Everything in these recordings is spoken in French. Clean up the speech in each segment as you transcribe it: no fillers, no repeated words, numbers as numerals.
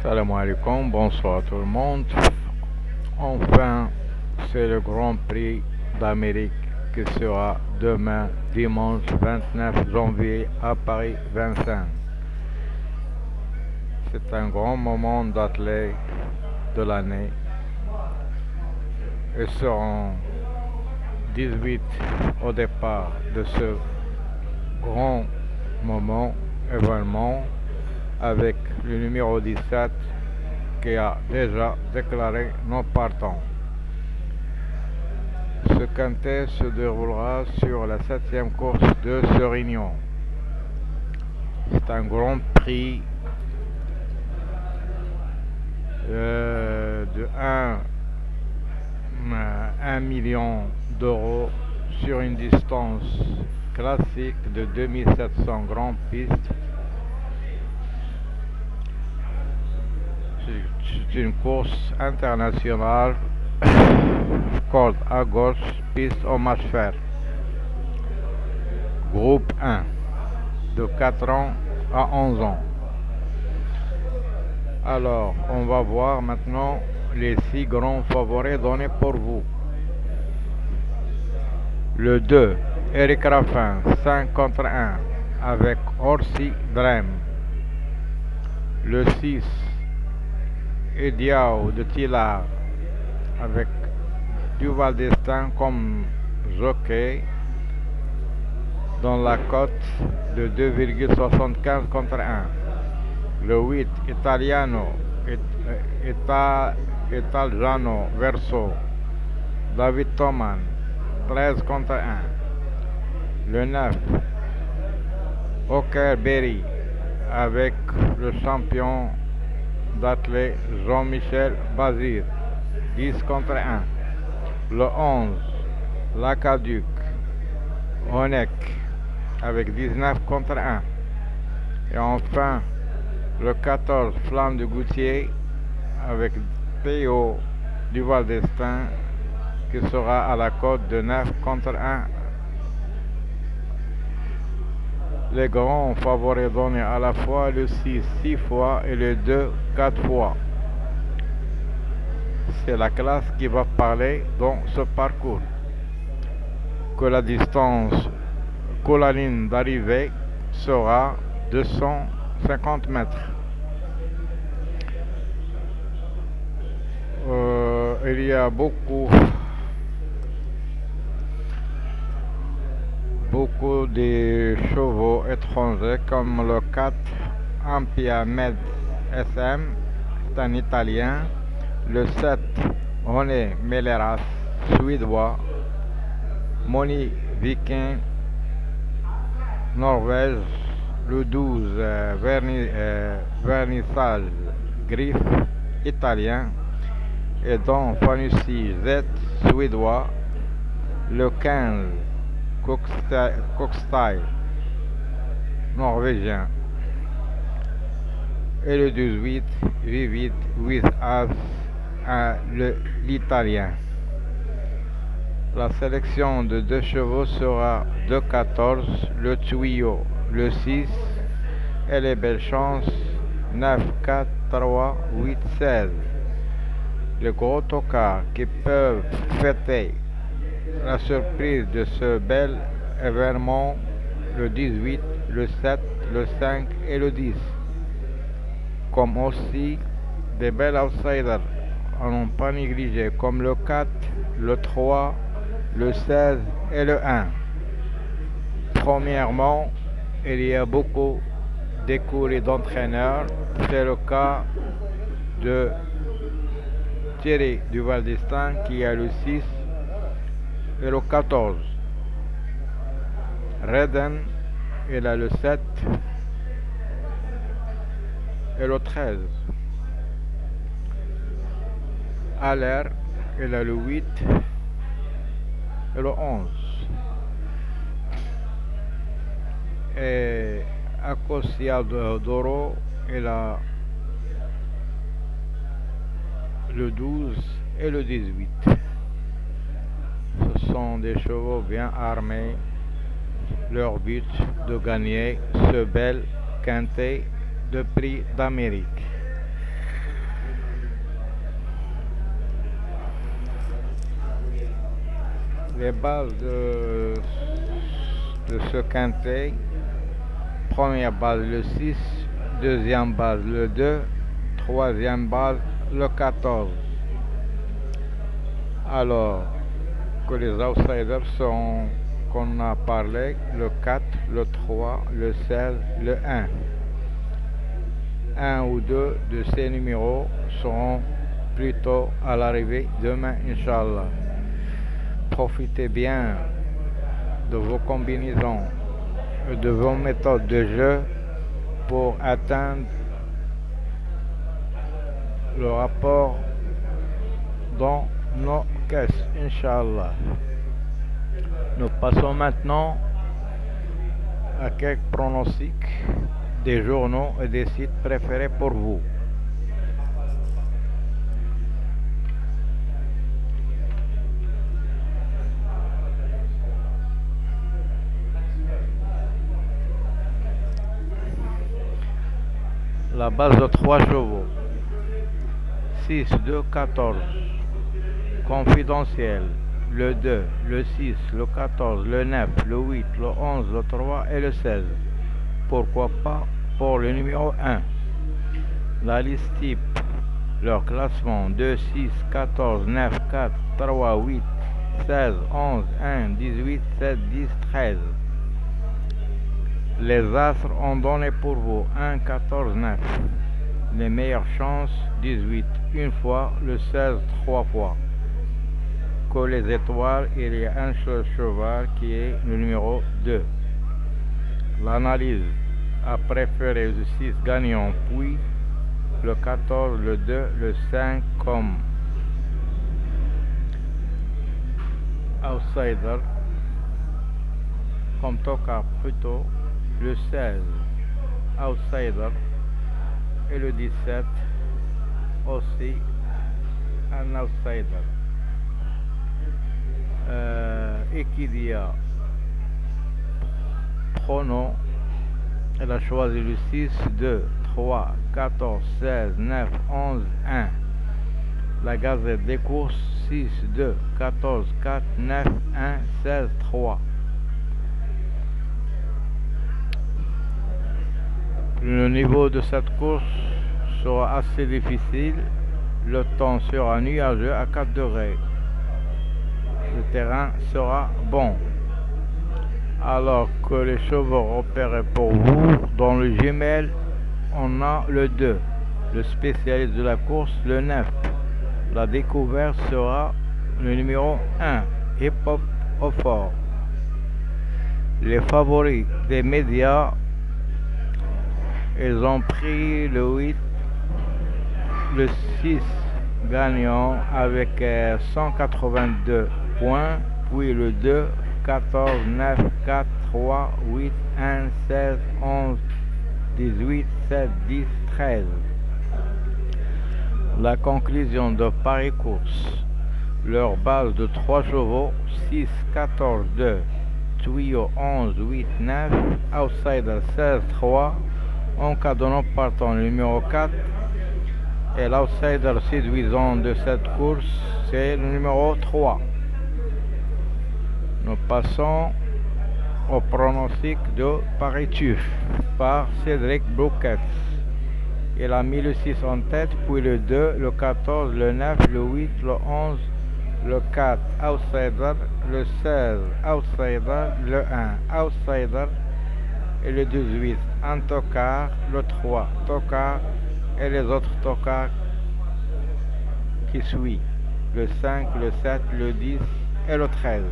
Salam alaikum, bonsoir tout le monde. Enfin, c'est le Grand Prix d'Amérique qui sera demain, dimanche 29 janvier à Paris 25. C'est un grand moment d'athlètes de l'année. Ils seront 18 au départ de ce grand événement avec le numéro 17 qui a déjà déclaré non partant. Ce quintet se déroulera sur la 7e course de ce réunion. C'est un grand prix de 1 million d'euros sur une distance classique de 2700 grandes pistes. C'est une course internationale, corde à gauche, piste au match fer. Groupe 1, de 4 ans à 11 ans. Alors, on va voir maintenant les 6 grands favoris donnés pour vous. Le 2, Eric Raffin, 5 contre 1, avec Orsi Drem. Le 6, Ediao de Tillard, avec Duval d'Estaing comme jockey, dans la cote de 2,75 contre 1. Le 8, Italiano Verso, David Thoman, 13 contre 1. Le 9, Berry, avec le champion d'athlète Jean-Michel Bazir, 10 contre 1. Le 11, Lacaduc Honeck, avec 19 contre 1. Et enfin, le 14, Flamme de Goutier, avec Théo Duval d'Estaing, qui sera à la cote de 9 contre 1. Les grands favoris donnés à la fois le 6 fois et le 2 4 fois. C'est la classe qui va parler dans ce parcours. Que la distance, que la ligne d'arrivée sera 250 mètres. Il y a beaucoup de chevaux étrangers comme le 4 Ampia Med SM, c'est un italien. Le 7 René Melleras, suédois. Moni Viking, Norvège. Le 12 Vernissage Griff, italien. Et Don Fanussi Z, suédois. Le 15 Cockstyle, norvégien. Et le 18 Vivid with As, l'italien. La sélection de 2 chevaux sera de 14, le tuyau, le 6, et les belles chances, 9, 4, 3, 8, 16. Les gros tocards qui peuvent fêter la surprise de ce bel événement, le 18, le 7, le 5 et le 10. Comme aussi des belles outsiders à n'ont pas négligé, comme le 4, le 3, le 16 et le 1. Premièrement, il y a beaucoup d'écuries d'entraîneurs. C'est le cas de Thierry Duval d'Estaing qui a le 6 et le 14. Reden, il a le 7 et le 13. Aller, il a le 8 et le 11. Et Acosia d'Oro, il a le 12 et le 18. Ce sont des chevaux bien armés. Leur but de gagner ce bel quintet de prix d'Amérique. Les bases de ce quintet: première base le 6, deuxième base le 2, troisième base le 14. Alors que les outsiders sont, qu'on a parlé, le 4, le 3, le 16, le 1. Un ou deux de ces numéros seront plutôt à l'arrivée demain, Inch'Allah. Profitez bien de vos combinaisons et de vos méthodes de jeu pour atteindre le rapport dans nos caisses, Inch'Allah. Nous passons maintenant à quelques pronostics des journaux et des sites préférés pour vous. La base de 3 chevaux: 6, 2, 14. Confidentiel: le 2, le 6, le 14, le 9, le 8, le 11, le 3 et le 16. Pourquoi pas pour le numéro 1. La liste type: leur classement: 2, 6, 14, 9, 4, 3, 8, 16, 11, 1, 18, 7, 10, 13. Les astres ont donné pour vous 1, 14, 9. Les meilleures chances: 18 une fois, le 16 3 fois. Que les étoiles, il y a un seul cheval qui est le numéro 2. L'analyse a préféré le 6 gagnant, puis le 14, le 2, le 5 comme outsider, comme tocard plutôt, le 16 outsider et le 17 aussi un outsider. Equidia pronom, elle a choisi le 6, 2, 3, 14, 16, 9, 11, 1. La Gazette des courses: 6, 2, 14, 4, 9, 1, 16, 3. Le niveau de cette course sera assez difficile. Le temps sera nuageux à 4 degrés. Le terrain sera bon. Alors que les chevaux repérés pour vous dans le Gmail, on a le 2, le spécialiste de la course, le 9. La découverte sera le numéro 1, Hip Hop au fort. Les favoris des médias, ils ont pris le 8, le 6 gagnant avec 182 points, puis le 2, 14, 9, 4, 3, 8, 1, 16, 11, 18, 7, 10, 13. La conclusion de Paris Course: leur base de 3 chevaux: 6, 14, 2, tuyau 11, 8, 9, outsider 16, 3, en cas de non partant le numéro 4, et l'outsider séduisant de cette course, c'est le numéro 3. Nous passons au pronostic de Paris-Tuf par Cédric Bouquet. Il a mis le 6 en tête, puis le 2, le 14, le 9, le 8, le 11, le 4, outsider, le 16, outsider, le 1, outsider, et le 18, un tocard, le 3, tocard, et les autres tocards qui suivent, le 5, le 7, le 10 et le 13.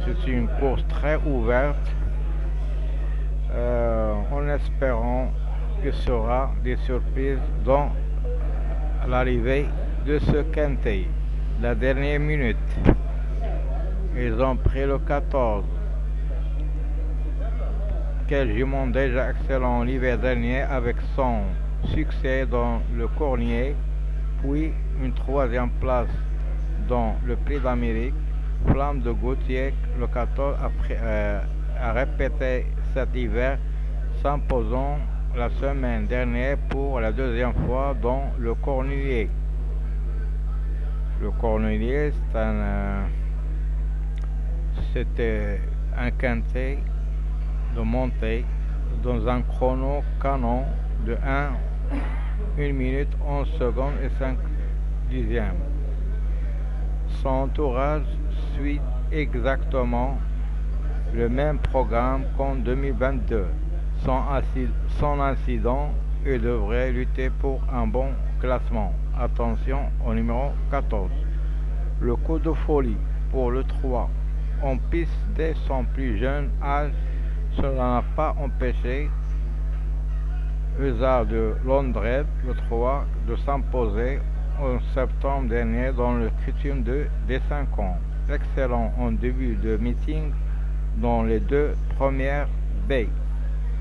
C'est une course très ouverte, en espérant qu'il y aura des surprises dans l'arrivée de ce quintet. La dernière minute, ils ont pris le 14. Quel jument déjà excellent l'hiver dernier avec son succès dans le Cornier, puis une 3e place dans le Prix d'Amérique. Flamme de Gauthier, le 14, a répété cet hiver, s'imposant la semaine dernière pour la 2e fois dans le Cornulier. Le Cornulier, c'est C'était un quintet de montée dans un chrono canon de 1 minute 11 secondes et 5 dixièmes. Son entourage suit exactement le même programme qu'en 2022. Sans incident, il devrait lutter pour un bon classement. Attention au numéro 14. Le coup de folie pour le 3. En piste dès son plus jeune âge, cela n'a pas empêché Hussard de Londres, le 3, de s'imposer en septembre dernier dans le critérium des 5 ans. Excellent en début de meeting dans les 2 premières baies.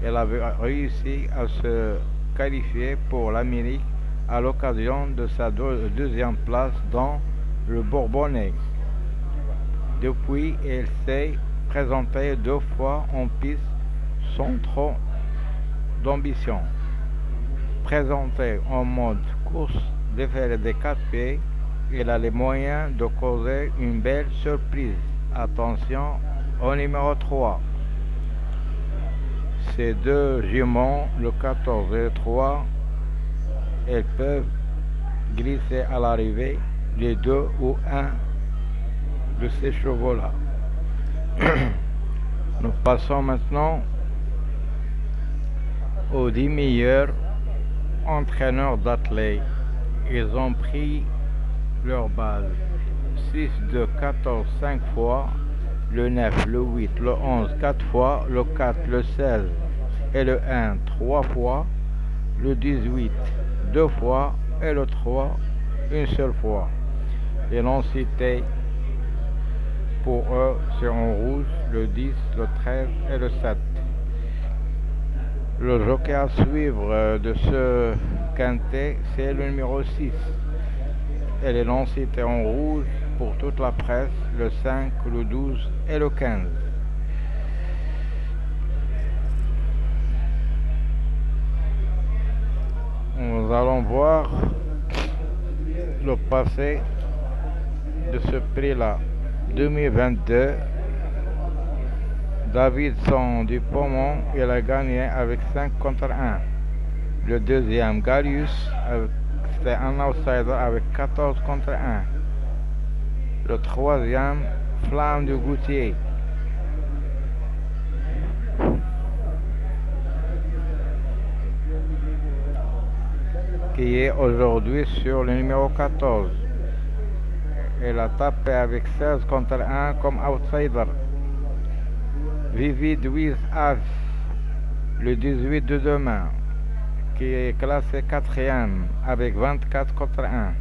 Elle avait réussi à se qualifier pour l'Amérique à l'occasion de sa deuxième place dans le Bourbonnais. Depuis, elle s'est présentée 2 fois en piste sans trop d'ambition. Présentée en mode course défilé des 4 pieds, elle a les moyens de causer une belle surprise. Attention au numéro 3. Ces 2 juments, le 14 et le 3, elles peuvent glisser à l'arrivée les 2 ou 1 de ces chevaux-là. Nous passons maintenant aux 10 meilleurs entraîneurs d'athlètes. Ils ont pris leur base. 6, 2, 14, 5 fois, le 9, le 8, le 11, 4 fois, le 4, le 16 et le 1, 3 fois, le 18, 2 fois et le 3, une seule fois. Et l'on citait pour eux, c'est en rouge, le 10, le 13 et le 7. Le jockey à suivre de ce quintet, c'est le numéro 6. Et les noms cités en rouge pour toute la presse, le 5, le 12 et le 15. Nous allons voir le passé de ce prix-là. 2022, Davidson du Pommon, il a gagné avec 5 contre 1. Le deuxième, Galius, c'était un outsider avec 14 contre 1. Le troisième, Flamme du Goutier, qui est aujourd'hui sur le numéro 14. Elle a tapé avec 16 contre 1 comme outsider. Vivid with As, le 18 de demain, qui est classé 4e avec 24 contre 1.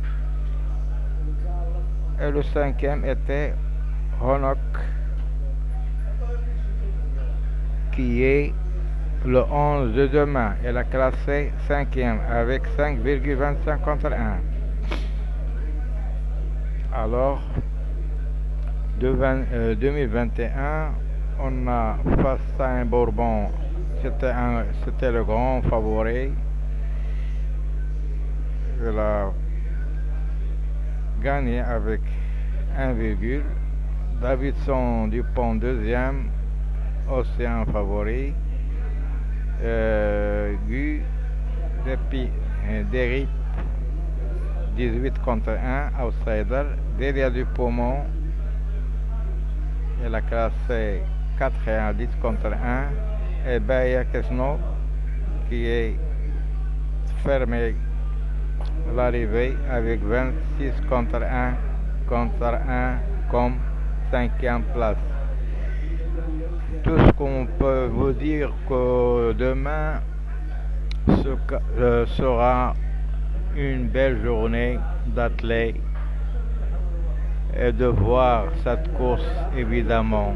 Et le 5e était Honok, qui est le 11 de demain. Elle a classé 5e avec 5,25 contre 1. Alors, 2021, on a Fastin Bourbon, c'était le grand favori. Il a gagné avec 1, Davidson Dupont deuxième, Océan favori. Gu Derip 18 contre 1, outsider. Delia du Pommon, elle a classé 4 à 10 contre 1. Et Baya Kesno, qui est fermé l'arrivée avec 26 contre 1 comme 5e place. Tout ce qu'on peut vous dire que demain sera une belle journée d'athlètes et de voir cette course évidemment.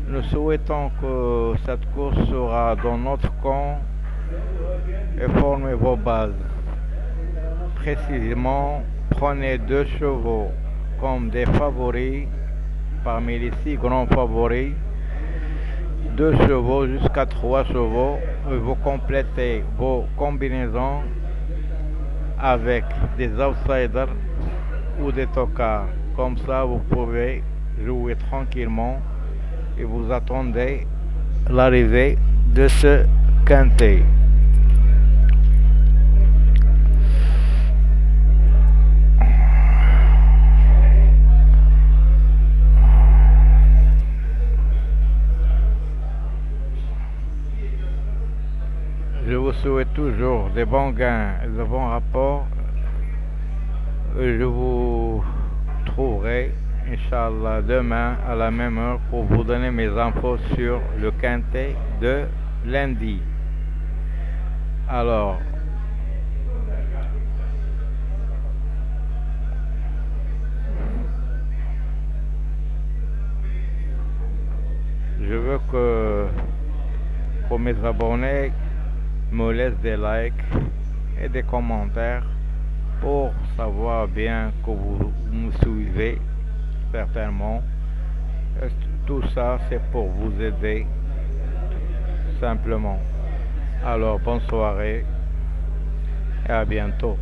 Nous souhaitons que cette course sera dans notre camp et formez vos bases. Précisément, prenez 2 chevaux comme des favoris parmi les 6 grands favoris. 2 chevaux jusqu'à 3 chevaux et vous complétez vos combinaisons avec des outsiders ou des tocards. Comme ça, vous pouvez jouer tranquillement et vous attendez l'arrivée de ce quintet. Je vous souhaite toujours des bons gains et de bons rapports. Je vous trouverai, Inch'Allah, demain à la même heure pour vous donner mes infos sur le quintet de lundi. Alors, je veux que mes abonnés me laissent des likes et des commentaires pour savoir bien que vous me suivez certainement. Tout ça c'est pour vous aider simplement. Alors bonne soirée et à bientôt.